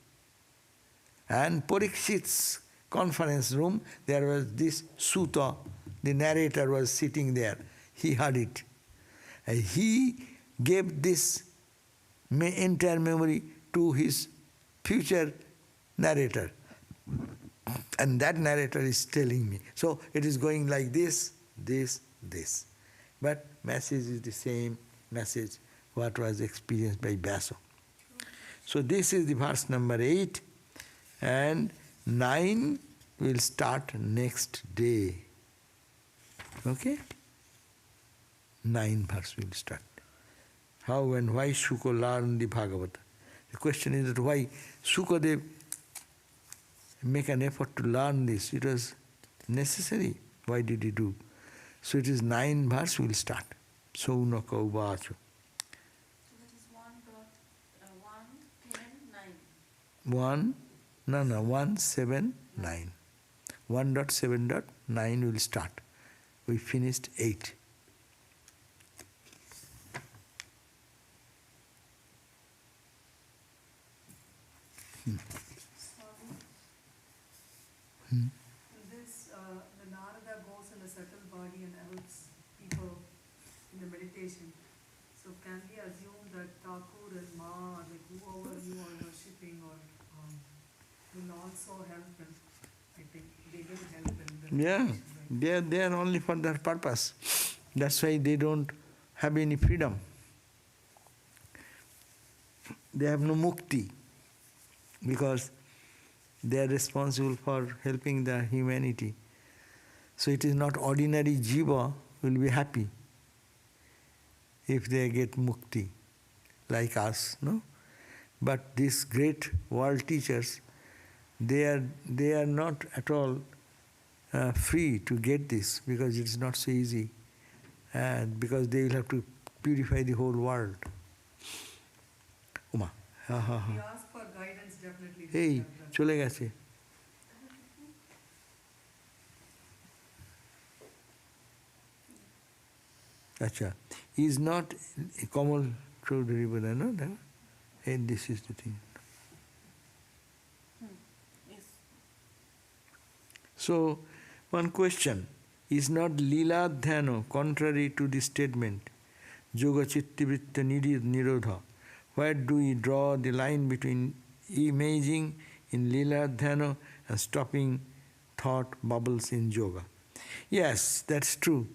And Parikshit's conference room, there was this Sutta, the narrator was sitting there. He heard it. And he gave this entire memory to his future narrator. And that narrator is telling me. So it is going like this, this, this. But message is the same message what was experienced by Vyasa. So this is the verse number 8, and 9 will start next day. Okay? 9 verse will start. How and why Shuka learned the Bhagavata? The question is that why Sukadev make an effort to learn this? It was necessary. Why did he do? So it is 9 verse will start. Saunaka uvacha. So that is 1.1, 10, 9. 1.7.9. 1.7.9 will start. We finished 8. This, the Narada goes in a subtle body and helps people in the meditation. So can we assume that Thakur and Ma, like whoever you are worshipping, or will also help him? I think they will help him. Yeah, they are only for their purpose. That's why they don't have any freedom. they have no mukti, because they are responsible for helping the humanity. So it is not ordinary jiva will be happy if they get mukti, like us, no? But these great world teachers, they are not at all free to get this, because it's not so easy, and because they will have to purify the whole world. Uma, ha ha We ha. ask for guidance, definitely. Hey, চলে গেছে. Acha, is not Kamal Chaudhary Buddha, no? And this is the thing. Yes. So, one question, is not Lila Dhyano contrary to the statement, Yoga Chitti Vritta Nirodha? Where do we draw the line between imaging in Lila Dhyano and stopping thought bubbles in yoga? Yes, that's true.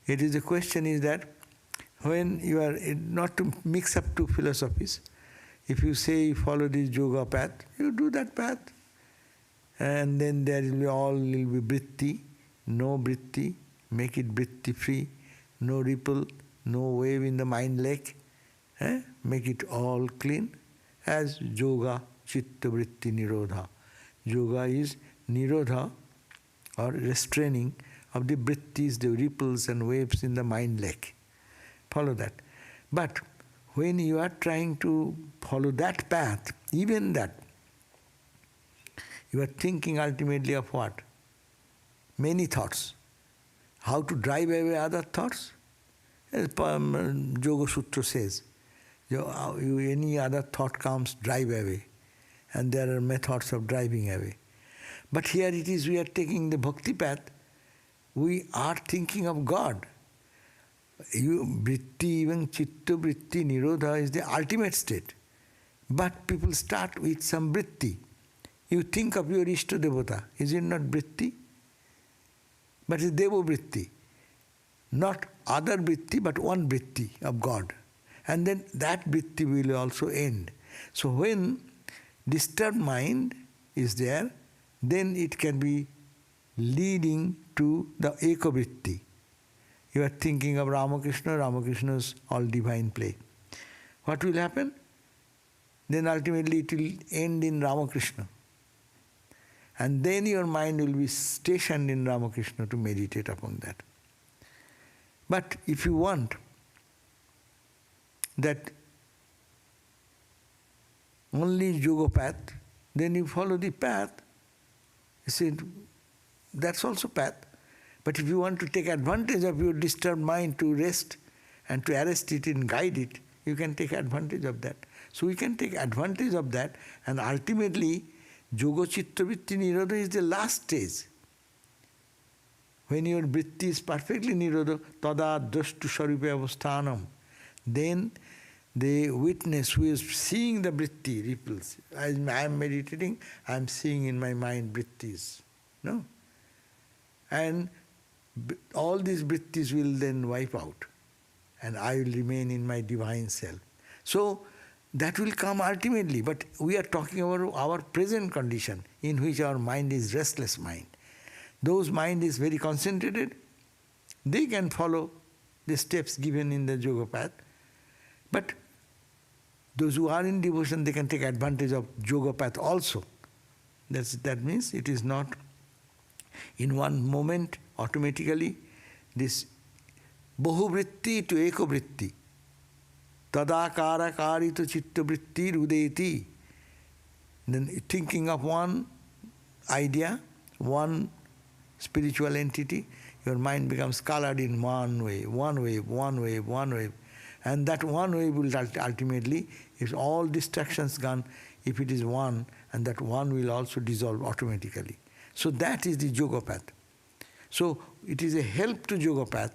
It is the question is that when you are, not to mix up two philosophies, if you say follow this yoga path, you do that path. And then there will be all will be vritti, no vritti, make it vritti free, no ripple, no wave in the mind lake, make it all clean, as yoga chitta vritti nirodha. Yoga is nirodha, or restraining of the vrittis, the ripples and waves in the mind lake. Follow that. But when you are trying to follow that path, even that, you are thinking ultimately of what? Many thoughts. How to drive away other thoughts? As Yoga Sutra says, any other thought comes, drive away. And there are methods of driving away. But here it is, we are taking the bhakti path, we are thinking of God. Vritti, even chitta vritti nirodha is the ultimate state. But people start with some vritti. You think of your Ishta Devata, is it not vritti? But it's Devo vritti. Not other vritti, but one vritti of God. And then that vritti will also end. So when disturbed mind is there, then it can be leading to the Eka vritti. You are thinking of Ramakrishna, Ramakrishna's all divine play. What will happen? Then ultimately it will end in Ramakrishna. And then your mind will be stationed in Ramakrishna to meditate upon that. But if you want that only yoga path, then you follow the path. You see, that's also path. But if you want to take advantage of your disturbed mind to rest and to arrest it and guide it, you can take advantage of that. So we can take advantage of that, and ultimately yoga chitta vritti nirodha is the last stage. When your vritti is perfectly nirodha, tada drashtu sarupa avasthanam, then the witness who is seeing the vritti ripples. As I am meditating, I am seeing in my mind vrittis. No? And all these vrittis will then wipe out, and I will remain in my divine self. So that will come ultimately, but we are talking about our present condition in which our mind is restless mind. Those mind is very concentrated, they can follow the steps given in the yoga path. But those who are in devotion, they can take advantage of yoga path also. That means it is not in one moment automatically this bahuvritti to ekavritti. Tadakara karita chitta vritti rudeti. Then thinking of one idea, one spiritual entity, your mind becomes colored in one wave, one wave, one wave, one wave. And that one wave will ultimately, if all distractions gone, if it is one, and that one will also dissolve automatically. So that is the yoga path. So it is a help to yoga path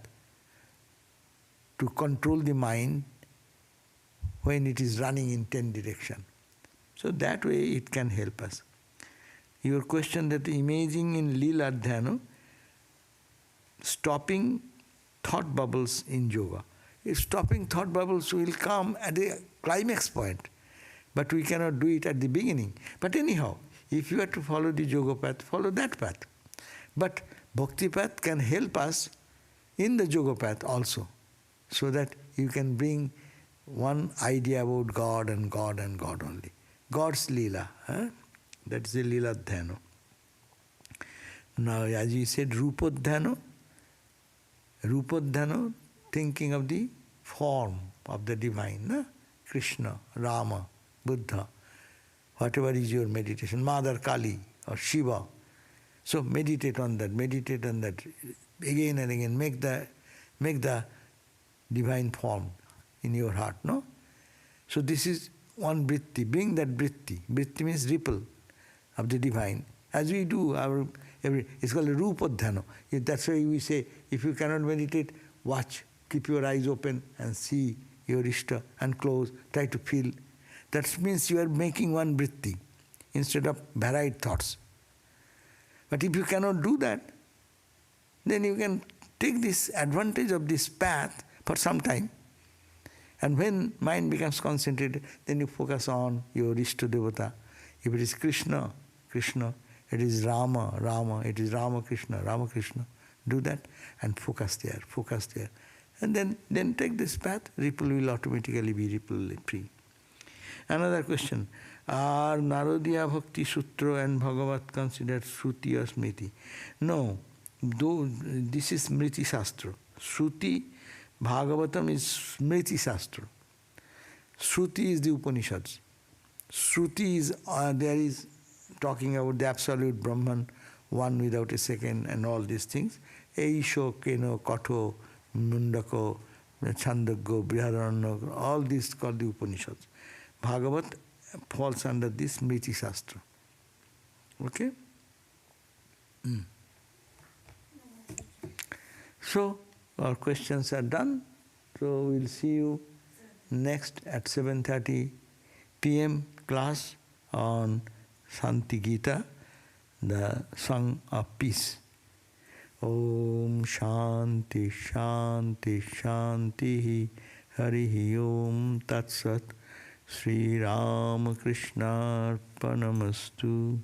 to control the mind when it is running in 10 directions. So that way it can help us. Your question that imaging in Lila Dhyana, stopping thought bubbles in yoga. If stopping thought bubbles will come at a climax point, But we cannot do it at the beginning. But anyhow, if you are to follow the yoga path, follow that path. But bhakti path can help us in the yoga path also, so that you can bring one idea about God and God and God only. God's Leela. That's the Leela Dhyana. Now, as you said, Rupadhyana, thinking of the form of the divine, Krishna, Rama, Buddha, whatever is your meditation, Mother Kali or Shiva. So meditate on that again and again. Make the divine form in your heart, no? So this is one vritti. Bring that vritti. Vritti means ripple of the divine. As we do it's called a rupadhyana. That's why we say, if you cannot meditate, watch, keep your eyes open and see your Ishta and close, try to feel. That means you are making one vritti instead of varied thoughts. But if you cannot do that, then you can take this advantage of this path for some time. And when mind becomes concentrated, then you focus on your Ishta Devata. If it is Krishna, Krishna. It is Rama, Rama. It is Ramakrishna, Ramakrishna. Do that and focus there. And then take this path, ripple will automatically be ripple free. Another question. Are Naradiya Bhakti Sutra and Bhagavat considered Shruti or Smriti? No. Though this is Smriti Shastra. Shruti, Bhagavatam is Smriti Shastra. Shruti is the Upanishads. Shruti is, there is talking about the absolute Brahman, one without a second, and all these things. Eisho, Keno, Katho, Mundako, Chandagya, Brihadaranyaka, all these called the Upanishads. Bhagavat falls under this Smriti Shastra. Okay? So, our questions are done. So, we'll see you next at 7:30 p.m. class on Shanti Gita, the Song of Peace. Om Shanti Shanti Shanti Harihi Om Tat Sat Sri Ramakrishna Arpanamastu.